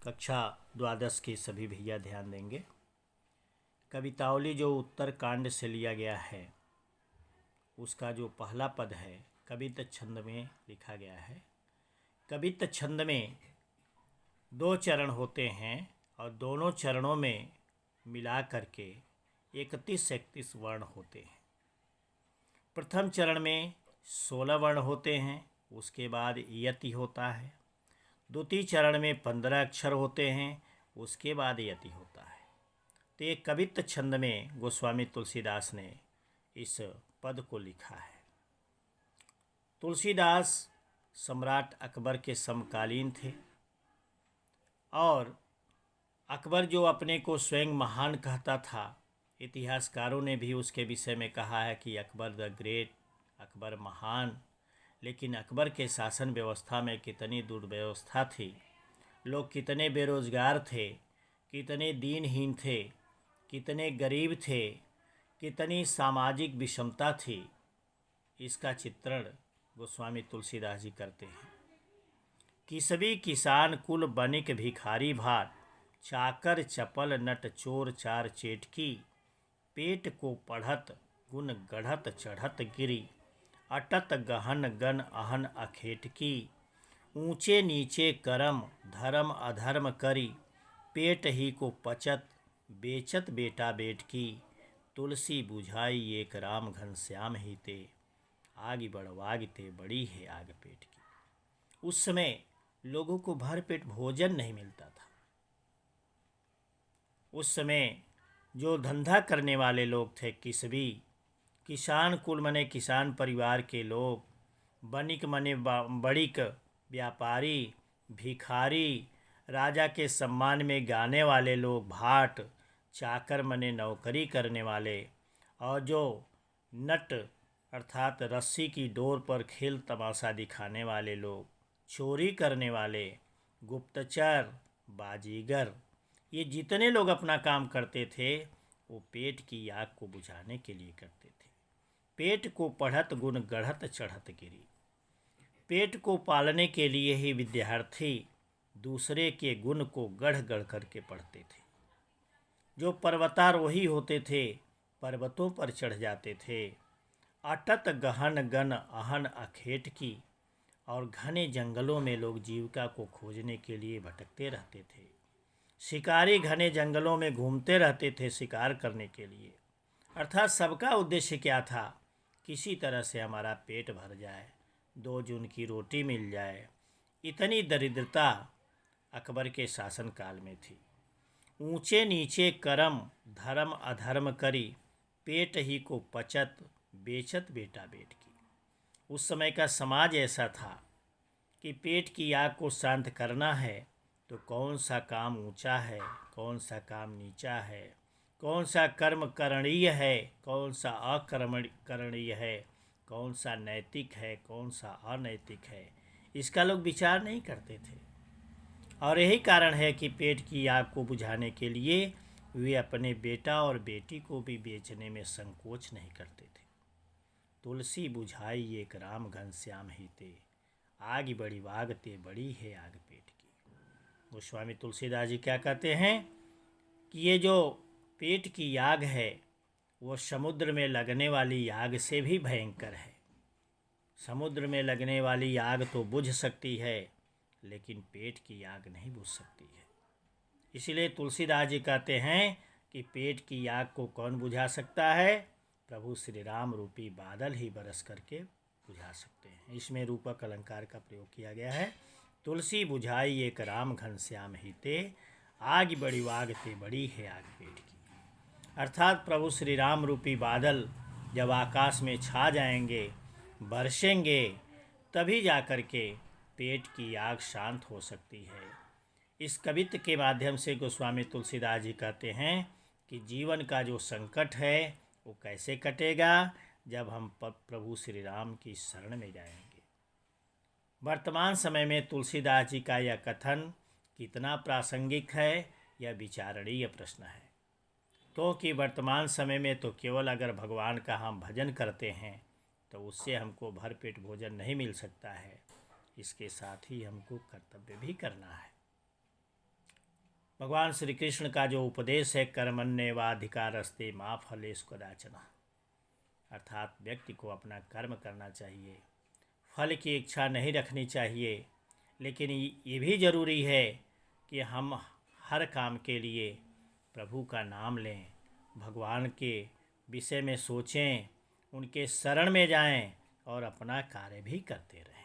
कक्षा द्वादश के सभी भैया ध्यान देंगे। कवितावली जो उत्तरकांड से लिया गया है उसका जो पहला पद है कवित्त छंद में लिखा गया है। कवित्त छंद में 2 चरण होते हैं और दोनों चरणों में मिला करके 31 वर्ण होते हैं। प्रथम चरण में 16 वर्ण होते हैं, उसके बाद यति होता है। द्वितीय चरण में 15 अक्षर होते हैं, उसके बाद यति होता है। तो ये कवित्त छंद में गोस्वामी तुलसीदास ने इस पद को लिखा है। तुलसीदास सम्राट अकबर के समकालीन थे और अकबर जो अपने को स्वयं महान कहता था, इतिहासकारों ने भी उसके विषय में कहा है कि अकबर द ग्रेट, अकबर महान। लेकिन अकबर के शासन व्यवस्था में कितनी दुर्व्यवस्था थी, लोग कितने बेरोजगार थे, कितने दीनहीन थे, कितने गरीब थे, कितनी सामाजिक विषमता थी, इसका चित्रण गोस्वामी तुलसीदास जी करते हैं। किसबी किसान कुल बनिक भिखारी भाट, चाकर चपल नट चोर चार चेटकी, पेट को पढ़त गुण गढ़त चढ़त गिरी, अटत गहन गन अहन अखेटकी, ऊंचे नीचे करम धर्म अधर्म करी, पेट ही को पचत बेचत बेटा बेटकी, तुलसी बुझाई एक राम घनश्याम ही ते, आग बढ़वागते बड़ी है आग पेट की। उस समय लोगों को भर पेट भोजन नहीं मिलता था। उस समय जो धंधा करने वाले लोग थे, किसबी किसान कुल मने किसान परिवार के लोग, बनिक मने बड़िक व्यापारी, भिखारी राजा के सम्मान में गाने वाले लोग, भाट चाकर मने नौकरी करने वाले, और जो नट अर्थात रस्सी की डोर पर खेल तमाशा दिखाने वाले लोग, चोरी करने वाले, गुप्तचर, बाजीगर, ये जितने लोग अपना काम करते थे वो पेट की आग को बुझाने के लिए करते थे। पेट को पढ़त गुण गढ़त चढ़त गिरी। पेट को पालने के लिए ही विद्यार्थी दूसरे के गुण को गढ़ गढ़ करके पढ़ते थे। जो पर्वतारोही होते थे पर्वतों पर चढ़ जाते थे। अटत गहन गन अहन अखेट की, और घने जंगलों में लोग जीविका को खोजने के लिए भटकते रहते थे। शिकारी घने जंगलों में घूमते रहते थे शिकार करने के लिए। अर्थात सबका उद्देश्य क्या था, किसी तरह से हमारा पेट भर जाए, 2 जून की रोटी मिल जाए। इतनी दरिद्रता अकबर के शासनकाल में थी। ऊंचे नीचे करम धर्म अधर्म करी, पेट ही को पचत बेचत बेटा बेट की। उस समय का समाज ऐसा था कि पेट की आग को शांत करना है तो कौन सा काम ऊंचा है, कौन सा काम नीचा है, कौन सा कर्म करणीय है, कौन सा अकरणीय है, कौन सा नैतिक है, कौन सा अनैतिक है, इसका लोग विचार नहीं करते थे। और यही कारण है कि पेट की आग को बुझाने के लिए वे अपने बेटा और बेटी को भी बेचने में संकोच नहीं करते थे। तुलसी बुझाई एक राम घनश्याम ही ते, आग बड़ी वागते बड़ी है आग पेट की। गोस्वामी तुलसीदास जी क्या कहते हैं कि ये जो पेट की आग है वो समुद्र में लगने वाली आग से भी भयंकर है। समुद्र में लगने वाली आग तो बुझ सकती है लेकिन पेट की आग नहीं बुझ सकती है। इसलिए तुलसीदास जी कहते हैं कि पेट की आग को कौन बुझा सकता है, प्रभु श्री राम रूपी बादल ही बरस करके बुझा सकते हैं। इसमें रूपक अलंकार का प्रयोग किया गया है। तुलसी बुझाई एक राम घनश्याम ही ते, आग बड़ी वागते बड़ी है आग पेट की। अर्थात प्रभु श्री राम रूपी बादल जब आकाश में छा जाएंगे, बरसेंगे, तभी जा कर के पेट की आग शांत हो सकती है। इस कवित्त के माध्यम से गोस्वामी तुलसीदास जी कहते हैं कि जीवन का जो संकट है वो कैसे कटेगा, जब हम प्रभु श्री राम की शरण में जाएंगे। वर्तमान समय में तुलसीदास जी का यह कथन कितना प्रासंगिक है, यह विचारणीय प्रश्न है। तो कि वर्तमान समय में तो केवल अगर भगवान का हम भजन करते हैं तो उससे हमको भरपेट भोजन नहीं मिल सकता है, इसके साथ ही हमको कर्तव्य भी करना है। भगवान श्री कृष्ण का जो उपदेश है कर्मण्येवाधिकारस्ते मा फलेषु कदाचन, अर्थात व्यक्ति को अपना कर्म करना चाहिए, फल की इच्छा नहीं रखनी चाहिए। लेकिन ये भी ज़रूरी है कि हम हर काम के लिए प्रभु का नाम लें, भगवान के विषय में सोचें, उनके शरण में जाएं और अपना कार्य भी करते रहें।